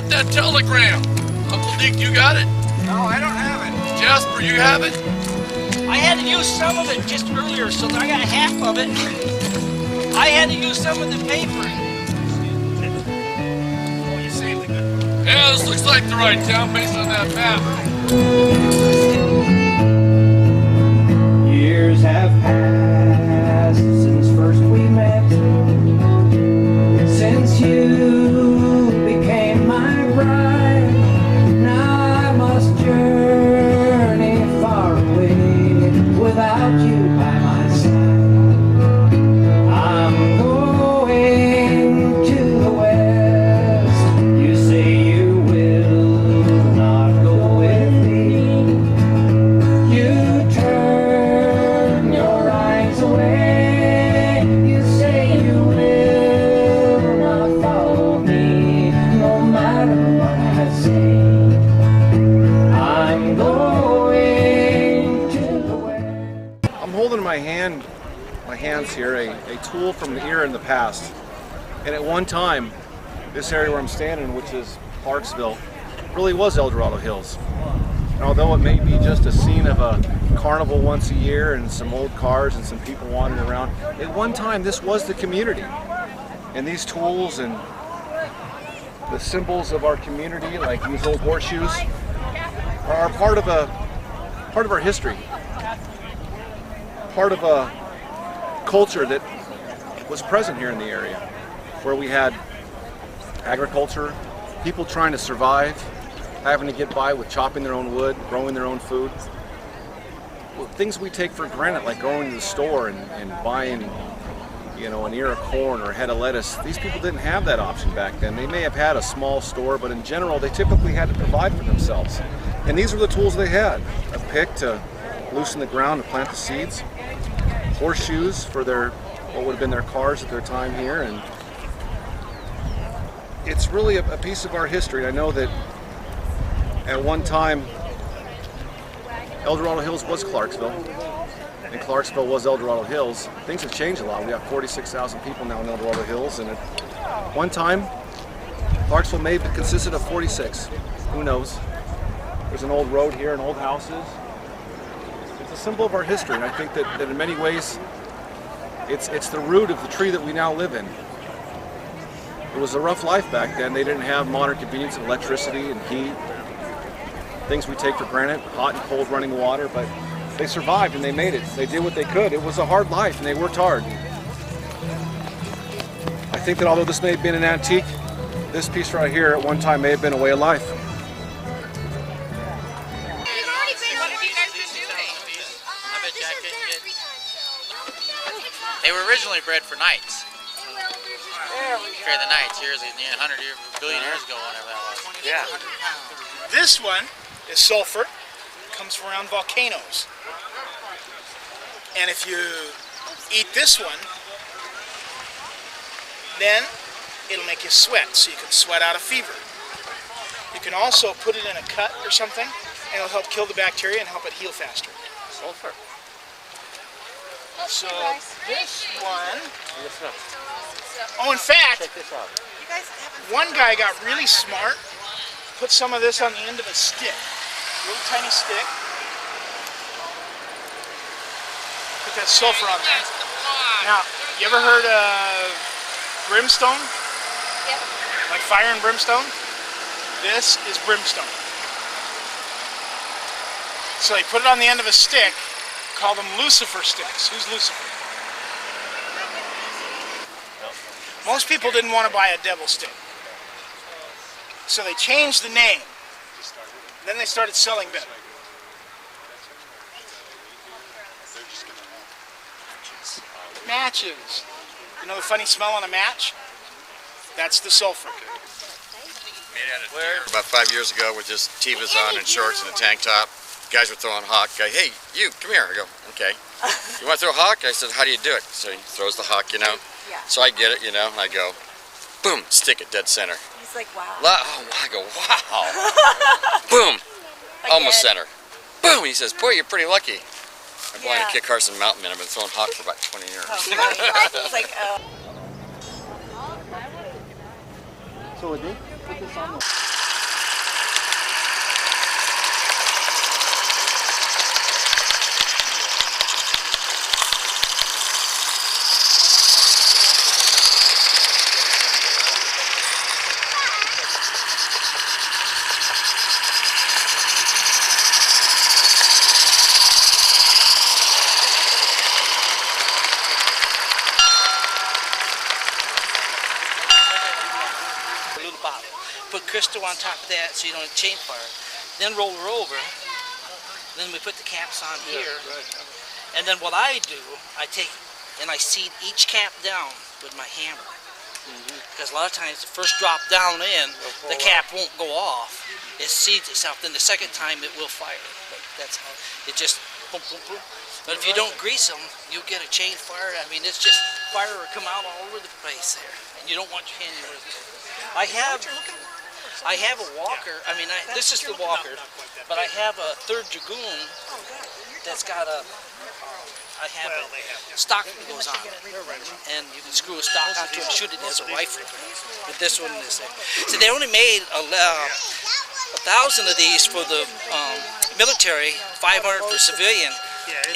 got that telegram? Uncle Deke, you got it? No, I don't have it. Jasper, you have it? I had to use some of it just earlier, so I got half of it. I had to use some of the paper. Oh, you saved the good one. Yeah, this looks like the right town based on that map. Years have passed since first we met. Since you became my bride, now I must journey far away without you by my side. I'm going to the west. You say you will not go with me. You turn your eyes away. You say you will not follow me, no matter what I say. I'm going to the west. I'm holding in my hands here a tool from the era in the past. And at one time, this area where I'm standing, which is Clarksville, really was El Dorado Hills. And although it may be just a scene of a carnival once a year and some old cars and some people wandering around, at one time this was the community. And these tools and the symbols of our community, like these old horseshoes, are part of our history. Part of a culture that was present here in the area, where we had agriculture, people trying to survive, having to get by with chopping their own wood, growing their own food. Well, things we take for granted, like going to the store and buying, you know, an ear of corn or a head of lettuce. These people didn't have that option back then. They may have had a small store, but in general, they typically had to provide for themselves. And these were the tools they had: a pick to loosen the ground to plant the seeds, horseshoes for what would have been their cars at their time here. And it's really a piece of our history. I know that at one time El Dorado Hills was Clarksville, and Clarksville was El Dorado Hills. Things have changed a lot. We have 46,000 people now in El Dorado Hills, and at one time Clarksville may have consisted of 46. Who knows? There's an old road here and old houses. It's a symbol of our history, and I think that in many ways it's the root of the tree that we now live in. It was a rough life back then. They didn't have modern convenience of electricity and heat, things we take for granted, hot and cold running water, but they survived and they made it. They did what they could. It was a hard life and they worked hard. I think that although this may have been an antique, this piece right here at one time may have been a way of life. They were originally bred for knights. For the knights, years, 100 years, billion years ago, whatever that was. Yeah. This one is sulfur. Comes from around volcanoes. And if you eat this one, then it'll make you sweat, so you can sweat out a fever. You can also put it in a cut or something, and it'll help kill the bacteria and help it heal faster. Sulfur. So this one, oh, in fact, one guy got really smart, put some of this on the end of a stick, a little tiny stick, put that sulfur on there. Now, you ever heard of brimstone? Yep. Like fire and brimstone? This is brimstone. So you put it on the end of a stick, call them Lucifer sticks. Who's Lucifer? Most people didn't want to buy a devil stick. So they changed the name. Then they started selling better. Matches. You know the funny smell on a match? That's the sulfur. About 5 years ago with just Tevas on and shorts and a tank top. Guys were throwing hawk. Guy, hey, you, come here. I go, okay. You want to throw a hawk? I said, how do you do it? So he throws the hawk, you know. Yeah. So I get it, you know, and I go, boom, stick it dead center. He's like, wow. I go, wow. Boom, almost center. Boom, he says, boy, you're pretty lucky. I'm going to Kit Carson Mountain Man. I've been throwing hawk for about 20 years. Oh, he's like, oh. So would they put this on the... Put crystal on top of that so you don't have chain fire. Then roll her over. Then we put the caps on here. And then what I do, I take and I seed each cap down with my hammer. Because a lot of times the first drop down in, the cap won't go off. It seeds itself. Then the second time it will fire. But that's how it just boom, boom, boom. But if you don't grease them, you'll get a chain fire. I mean, it's just fire will come out all over the place there. And you don't want your hand anywhere. I have a walker. I mean, this is the walker, but I have a third Dragoon that's got a. I have a stock that goes on it, and you can screw a stock onto it and shoot it as a rifle. But this one is there. So they only made 1,000 of these for the military, 500 for civilian,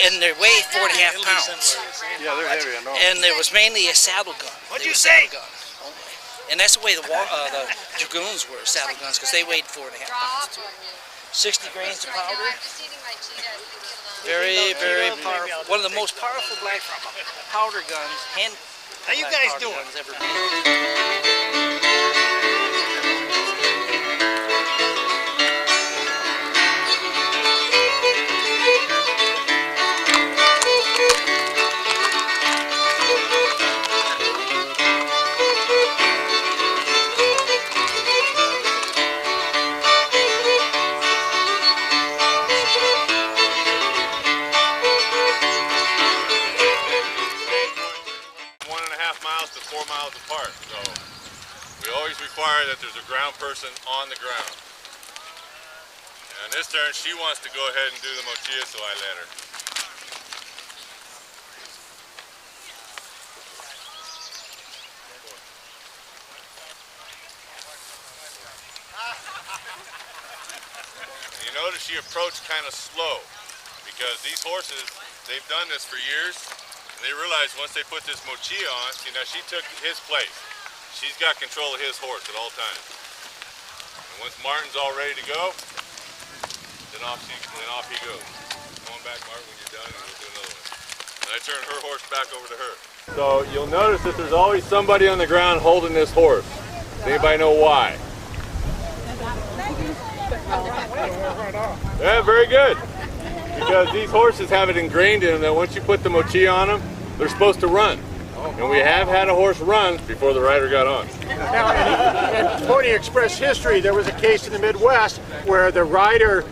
and they weigh 4.5 pounds. Yeah, they're heavy, I know. And there was mainly a saddle gun. What'd you say? And that's the way the Dragoons were, saddle guns, because they weighed 4.5 pounds too. 60 grains of powder. Very, very powerful. One of the most powerful black powder guns, How you guys doing? Ever made. miles to 4 miles apart. So we always require that there's a ground person on the ground. And this turn, she wants to go ahead and do the mochila, so I let her. And you notice she approached kind of slow, because these horses, they've done this for years, and they realize once they put this mochila on, see, now she took his place. She's got control of his horse at all times. And once Martin's all ready to go, then off he goes. Going back, Martin, when you're done, and we'll do another one. And I turn her horse back over to her. So you'll notice that there's always somebody on the ground holding this horse. Does anybody know why? Yeah, very good. Because these horses have it ingrained in them that once you put the mochila on them, they're supposed to run. And we have had a horse run before the rider got on. Now, in Pony Express history, there was a case in the Midwest where the rider,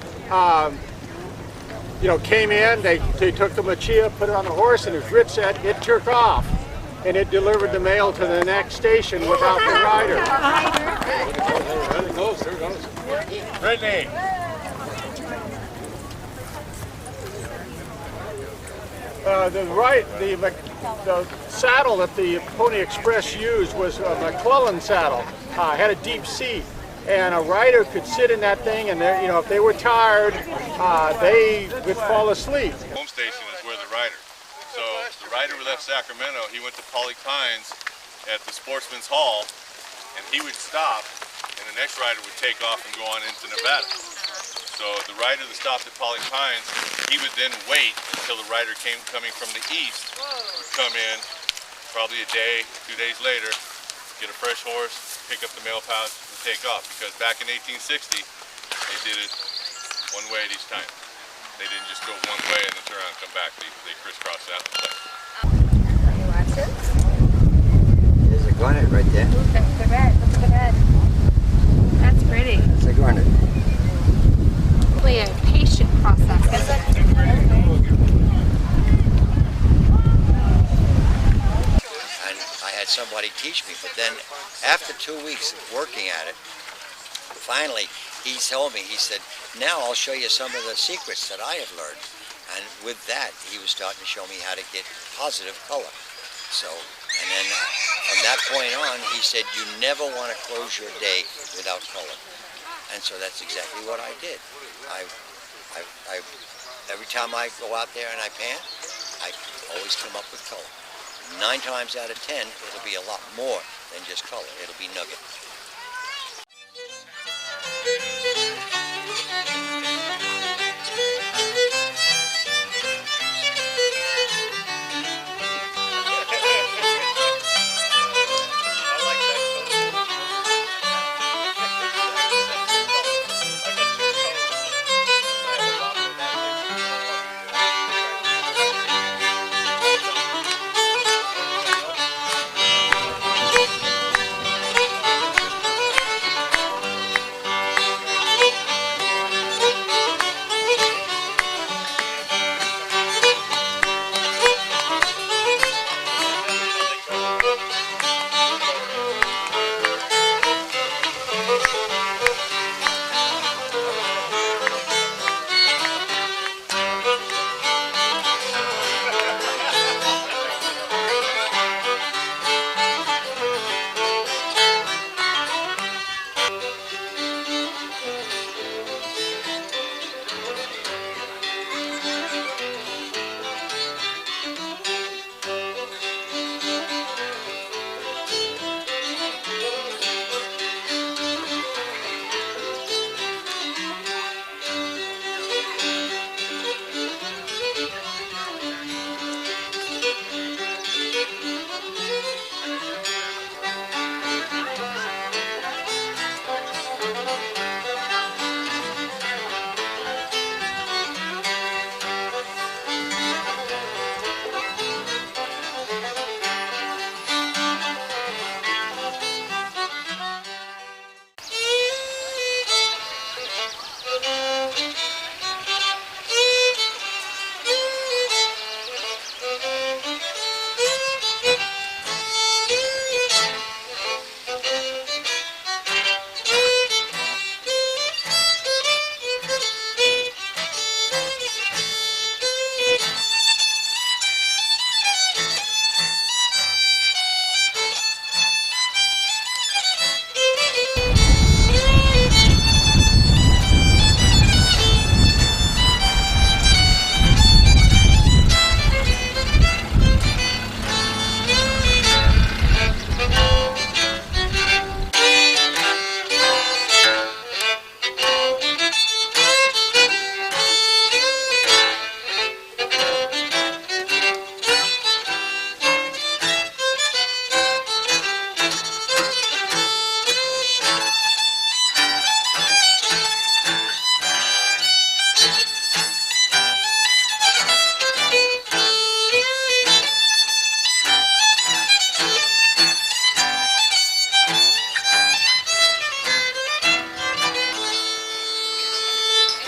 came in, they took the mochila, put it on the horse, and as Rich said, it took off. And it delivered the mail to the next station without the rider. There it goes, there it goes. Brittany. The saddle that the Pony Express used was a McClellan saddle. Had a deep seat, and a rider could sit in that thing, and if they were tired, they would fall asleep. Home station is where the rider. So the rider left Sacramento. He went to Polly Pines at the Sportsman's Hall, and he would stop, and the next rider would take off and go on into Nevada. So the rider that stopped at Polly Pines, he would then wait until the rider coming from the east would come in, probably a day, 2 days later, get a fresh horse, pick up the mail pouch, and take off. Because back in 1860, they did it one way at each time. They didn't just go one way and then turn around and come back. They crisscrossed that way. There's a garnet right there. Look at the red. Look at the red. That's pretty. It's a garnet. Really a patient process, is it? And I had somebody teach me, but then after 2 weeks of working at it, finally he told me, he said, now I'll show you some of the secrets that I have learned. And with that, he was starting to show me how to get positive color. So And then from that point on, he said, you never want to close your day without color. And so that's exactly what I did. Every time I go out there and I pan, I always come up with color. 9 times out of 10, it'll be a lot more than just color. It'll be nugget.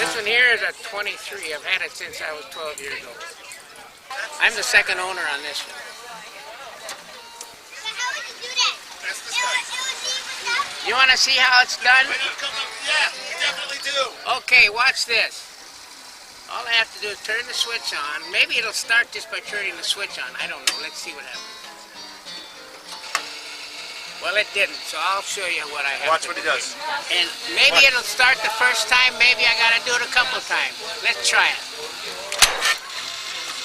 This one here is a 23. I've had it since I was 12 years old. I'm the second owner on this one. You want to see how it's done? Yeah, we definitely do. Okay, watch this. All I have to do is turn the switch on. Maybe it'll start just by turning the switch on. I don't know. Let's see what happens. Well, it didn't, so I'll show you what I have. Watch what he does. And maybe it'll start the first time. Maybe I got to do it a couple times. Let's try it.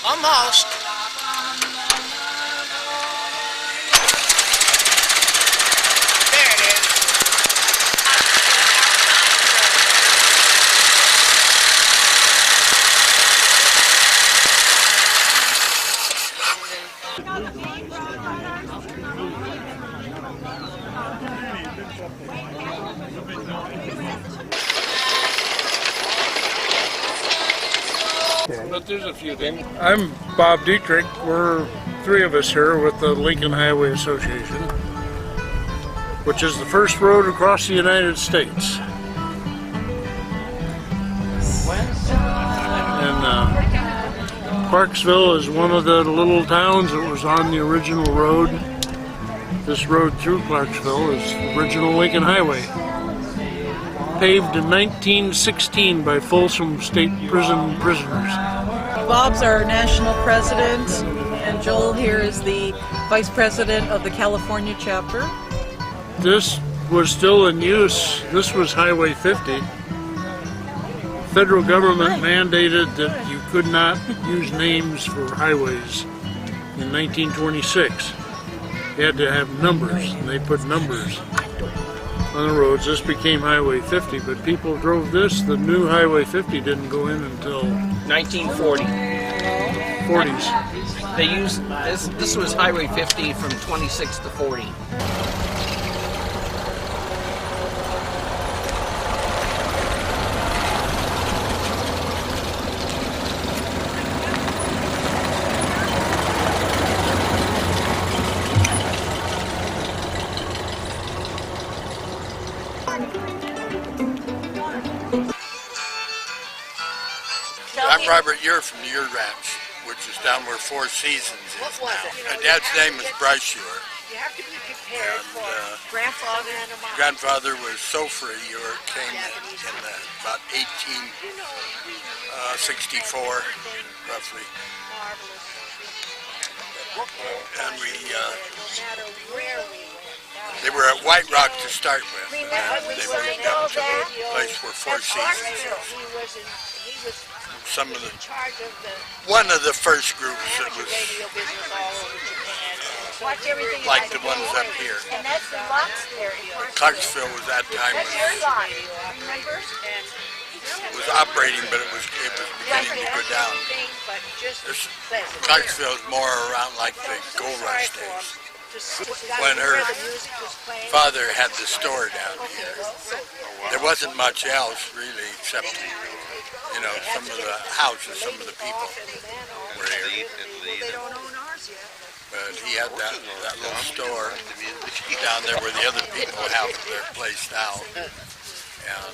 Almost. There it is. But there's a few things. I'm Bob Dietrich. We're three of us here with the Lincoln Highway Association, which is the first road across the United States. And Clarksville is one of the little towns that was on the original road. This road through Clarksville is the original Lincoln Highway, paved in 1916 by Folsom State Prison prisoners. Bob's our national president, and Joel here is the Vice President of the California chapter. This was still in use. This was Highway 50. Federal government mandated that you could not use names for highways in 1926. You had to have numbers, and they put numbers on the roads. This became Highway 50, but people drove this. The new Highway 50 didn't go in until 1940. 40s. They used this. This was Highway 50 from 26 to 40. I'm Robert Ure from the Ure Ranch, which is down where Four Seasons is now. My dad's name was Bryce Ure. You have to be prepared for grandfather. Grandfather was Sofra Ure, came in about 1864, roughly. And they were at White Rock to start with. They moved up to the place where Four Seasons is. One of the first groups that was like the ones up here. Clarksville was that time was operating, but it was beginning to go down. Clarksville is more around like the gold rush days. When her father had the store down here, there wasn't much else really except, you know, some of the houses, some of the people were here. But he had that little store down there where the other people have their place now. And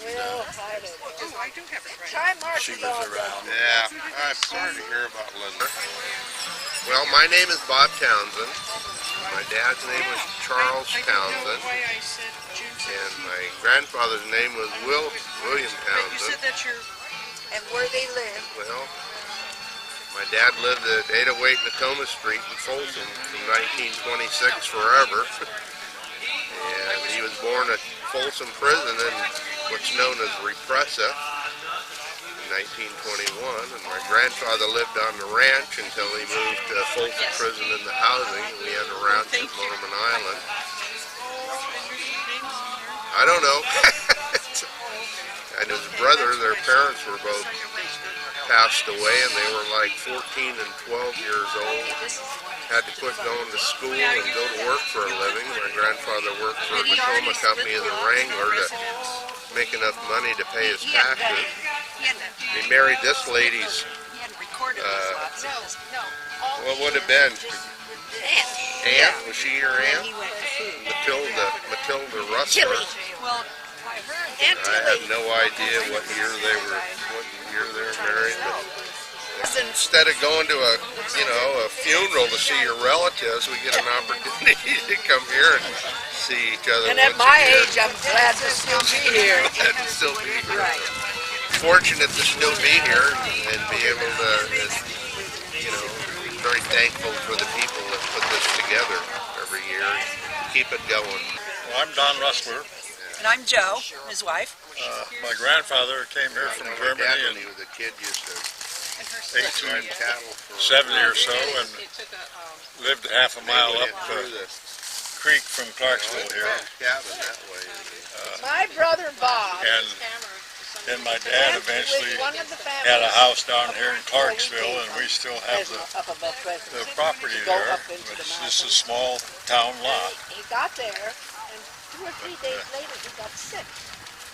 she was around. Yeah, I'm sorry to hear about Linda. Well, my name is Bob Townsend. My dad's name was Charles Townsend. And my grandfather's name was William Townsend. And where they live? Well, my dad lived at 808 Natoma Street in Folsom from 1926 forever. And he was born at Folsom Prison in what's known as Repressa in 1921. And my grandfather lived on the ranch until he moved to Folsom Prison in the housing. We had a ranch at Mormon Island. I don't know. And his brother, their parents were both passed away, and they were like 14 and 12 years old. Had to quit going to school and go to work for a living. My grandfather worked for a Natoma company as a wrangler to make enough money to pay his taxes. He married this lady's, what would have been? Aunt? Was she your aunt? Matilda Russell. I have no idea what year they were married. But instead of going to a funeral to see your relatives, we get an opportunity to come here and see each other. And at my age, I'm glad to still be here. Glad to still be here. Fortunate to still be here and be able to, very thankful for the people that put this together every year. Keep it going. Well, I'm Don Rustler. And I'm Joe, his wife. My grandfather came here from Germany when he was a kid, used to 1870 or so, and lived half a mile up the creek from Clarksville here. My brother Bob. And then my dad eventually had a house down here in Clarksville, and we still have the property there. It's just a small town lot. He got there, and 2 or 3 days later he got sick.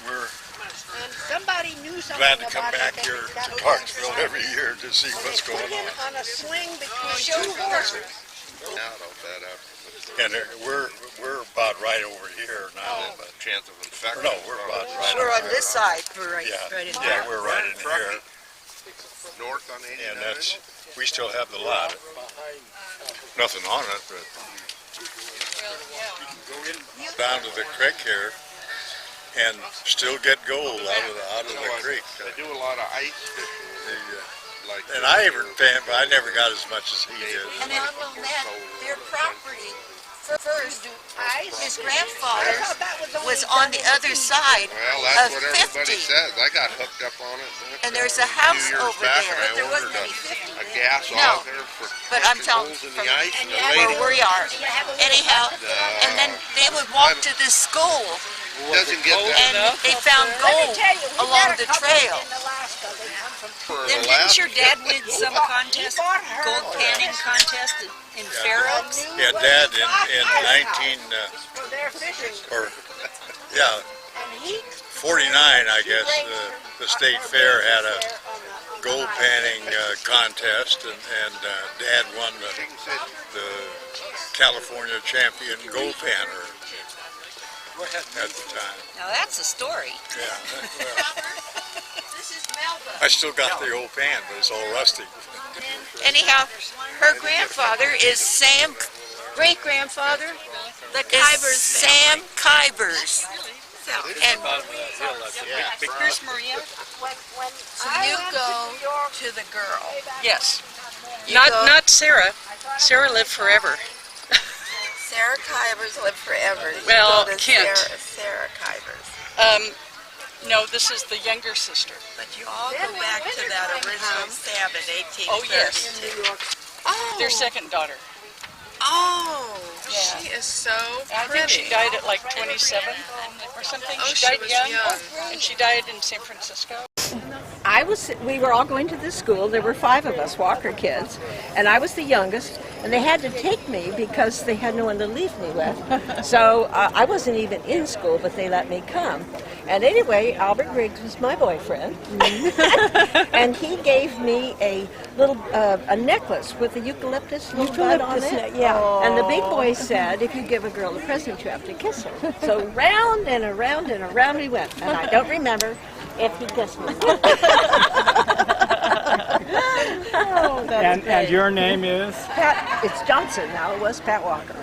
And somebody knew something Glad to come about back here to Clarksville every year to see what's going Put him on. on a sling between 2 horses. And we're about right over here now. But chance of infection. No, we're about right. We're on this side. We're right, yeah, right in yeah, here. we're right in here. North on 89. And we still have the lot. Nothing on it, but down to the creek here, and still get gold out of the creek. They do a lot of ice fishing. And I even paid, but I never got as much as he did. And then their property first, his grandfather was on the other side Well, that's of what everybody 50. says. I got hooked up on it. And there's a house over back, there. and I There wasn't ordered any 50. a gas No. off there for But I'm telling holes in from the ice, and the where lady we are. Anyhow, and then they would walk to this school. doesn't get that. And they found gold along the trail. Then didn't your dad win some contest, gold panning contest in Fair Oaks? Yeah, Dad in 49, I guess, the state fair had a gold panning contest, and Dad won the California champion gold panner at the time. Now that's a story. Yeah. I still got the old pan, but it's all rusty. Anyhow, her grandfather is Sam, great-grandfather, the Kybers, Sam Kybers. And here's Maria. So you go to the girl. Yes. You go- Not Sarah. Sarah lived forever. Sarah Kybers lived forever. You Well, go to Kent. Sarah Kybers. No, this is the younger sister. But you all go back to that original stab in 1832. Oh, yes. Oh. Their second daughter. Oh, Yeah. she is so I think she died at like 27 or something. Oh, she she died was young, young. and she died in San Francisco. We were all going to this school. There were 5 of us, Walker kids, and I was the youngest, and they had to take me because they had no one to leave me with. So I wasn't even in school, but they let me come. And anyway, Albert Griggs was my boyfriend, and he gave me a little a necklace with a eucalyptus little bud on it. Yeah. And the big boy said, if you give a girl a present, you have to kiss her. So round and around and around we went, and I don't remember if he kissed me. And your name is? Pat, it's Johnson now. It was Pat Walker.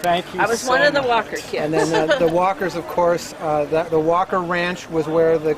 Thank you. I was so one of the much. Walker kids. And then the Walkers, of course, the Walker Ranch was where the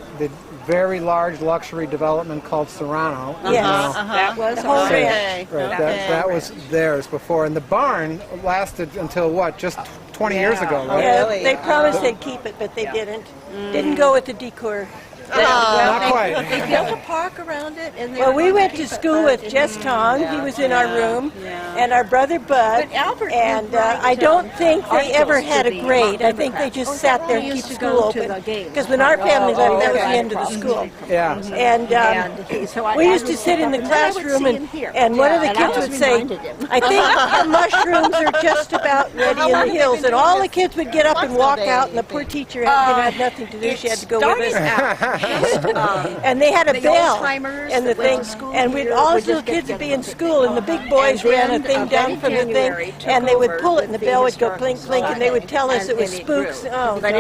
very large luxury development called Serrano. Yes, that was the whole ranch. Right, that was theirs before. And the barn lasted until what, just 20 years ago, right? Yeah, they promised they'd keep it, but they didn't. Didn't go with the decor. Not quite. They built a park around it, and Well, we went to school with Jess Tong. He was in our room, and our brother Bud. And I don't think they ever had a grade. I think they just sat there and keep school open. Because when our family left, that was the end of the school. Yeah. And we used to sit in the classroom, and one of the kids would say, "I think the mushrooms are just about ready in the hills." And all the kids would get up and walk out, and the poor teacher had nothing to do. She had to go with us. And they had a bell and the thing, and all the little kids would be in school, and the big boys ran a thing down from the thing, and they would pull it, and the bell would go clink, clink, and they would tell us it was spooks. Oh, but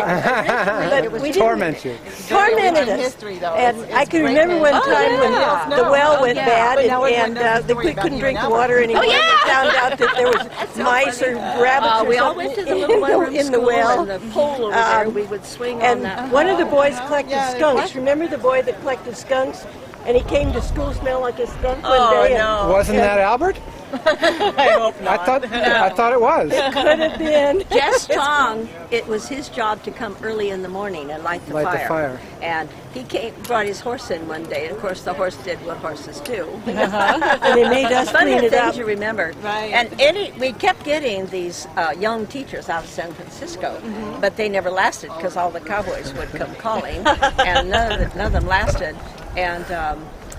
we Torment you. tormented us. And I can remember one time when the well went bad, and we couldn't drink the water anymore. We found out that there was mice or rabbits or We all went to the little one-room in the school, well. and the pole over there, we would swing on And that. one of the boys collected skunks. Remember the boy that collected skunks? And he came to school smelling like a skunk one day. Wasn't that Albert? I hope not. I thought it was. It could have been. Jess Tong, it was his job to come early in the morning and light the fire. And he brought his horse in one day, and of course the horse did what horses do. And they made us Funny clean it things up. you remember. Right. And we kept getting these young teachers out of San Francisco, but they never lasted because all the cowboys would come calling, and none of them lasted. And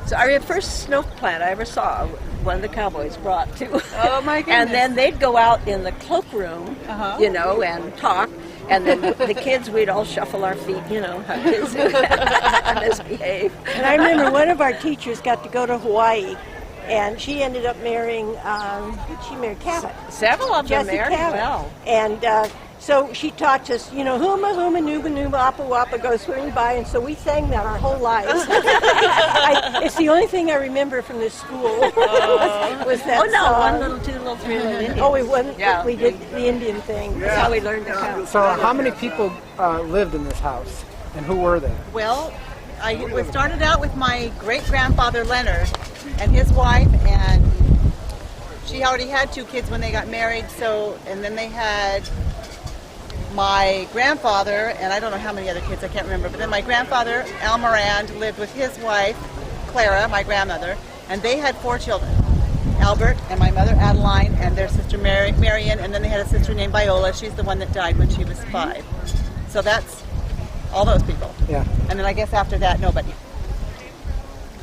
so our first snow plant I ever saw, one of the cowboys brought too. Oh my goodness. And then they'd go out in the cloakroom, and talk. And then the kids, we'd all shuffle our feet, how kids do, misbehave. And I remember one of our teachers got to go to Hawaii, and she ended up marrying, she married Cabot. Several of them Jesse married Cabot. well. And so she taught us, huma, huma, nuba, nuba, appa, wappa, go swimming by, and so we sang that our whole lives. It's the only thing I remember from this school was that song. 1 little, 2 little, 3 little Indians. Oh, we did the Indian thing. That's how we learned to count. So how many people lived in this house, and who were they? Well, We started out with my great-grandfather Leonard and his wife, and she already had 2 kids when they got married, and then they had my grandfather, and I don't know how many other kids, I can't remember, but then my grandfather, Al Morand, lived with his wife, Clara, my grandmother, and they had 4 children. Albert and my mother Adeline and their sister Marion, and then they had a sister named Viola. She's the one that died when she was 5. So that's all those people. Yeah. And then I guess after that, nobody.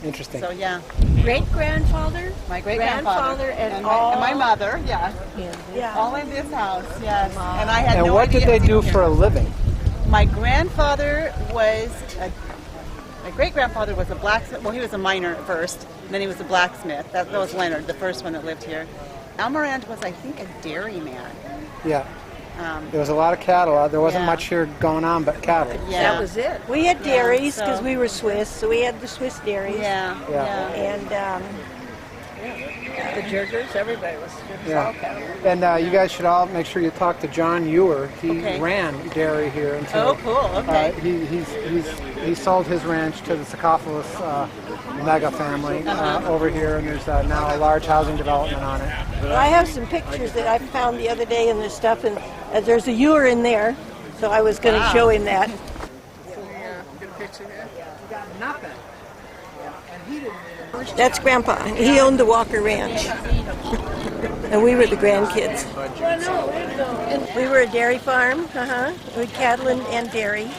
Interesting. So yeah. Great-grandfather? My great-grandfather and my mother, yes. Yeah. All in this house, yes. And I had And no what idea. did they do for a living? My grandfather was my great-grandfather was a blacksmith. Well, he was a miner at first, and then he was a blacksmith. That was Leonard, the first one that lived here. Almorand was, I think, a dairyman. Yeah. There was a lot of cattle. There wasn't much here going on but cattle. Yeah. That was it. We had dairies so- because we were Swiss, so we had the Swiss dairies. Yeah. And The Jergers, everybody was all cattle. And you guys should all make sure you talk to John Ewer. He Okay. ran dairy here until. Oh, cool. Okay. He sold his ranch to the Sakopoulos mega family over here, and there's now a large housing development on it. I have some pictures that I found the other day and this stuff, and there's a ewer in there, so I was going to show him that. That's Grandpa. He owned the Walker Ranch. And we were the grandkids. We were a dairy farm, We had cattle and dairy.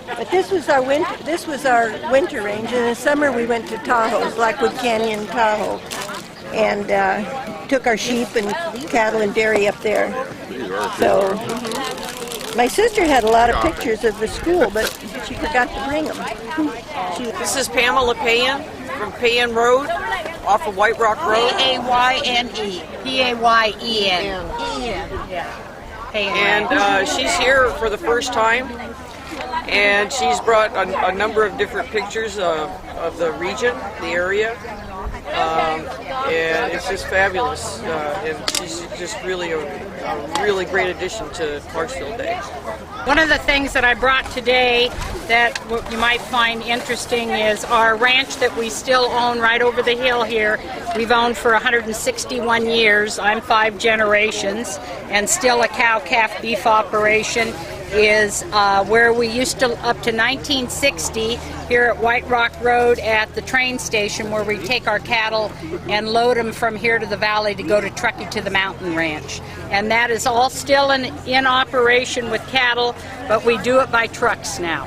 But this was our winter range. In the summer we went to Tahoe, Blackwood Canyon, Tahoe, and took our sheep and cattle and dairy up there. So my sister had a lot of pictures of the school, but she forgot to bring them. This is Pamela Payan from Payan Road, off of White Rock Road. P-A-Y-N-E. P-A-Y-E-N. And she's here for the first time, and she's brought a number of different pictures of the region, the area, and it's just fabulous. And she's just really a really great addition to Clarksville Day. One of the things that I brought today that you might find interesting is our ranch that we still own right over the hill here. We've owned for 161 years. I'm 5 generations, and still a cow-calf beef operation is where we used to, up to 1960, here at White Rock Road at the train station, where we take our cattle and load them from here to the valley to go to Truckee to the mountain ranch. And that is all still in operation with cattle, but we do it by trucks now.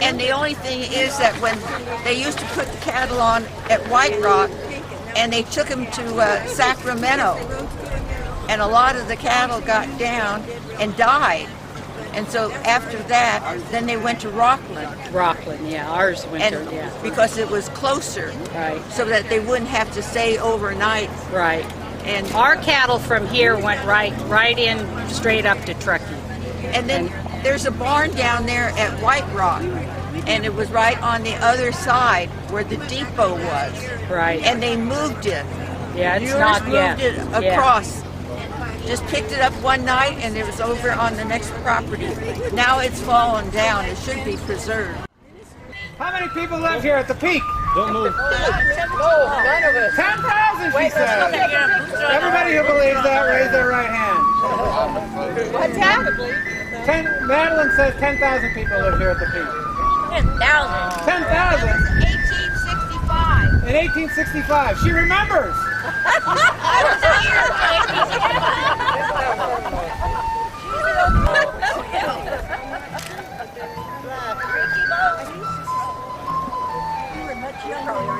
And the only thing is that when they used to put the cattle on at White Rock, and they took them to Sacramento, and a lot of the cattle got down and died. And so after that, then they went to Rockland. Rockland, yeah, ours winter, yeah. Because it was closer. Right. So that they wouldn't have to stay overnight. Right. And our cattle from here went right in straight up to Truckee. And then there's a barn down there at White Rock, and it was right on the other side where the depot was. Right. And they moved it. Yeah, it's Yours not moved yet. it across. Just picked it up one night, and it was over on the next property. Now it's fallen down. It should be preserved. How many people live here at the peak? Don't move. No, none of us. 10,000, she says. Everybody who believes that, raise their right hand. What's that? Madeline says 10,000 people live here at the peak. 10,000. 10,000? 1865. In 1865. She remembers. I was We were much younger.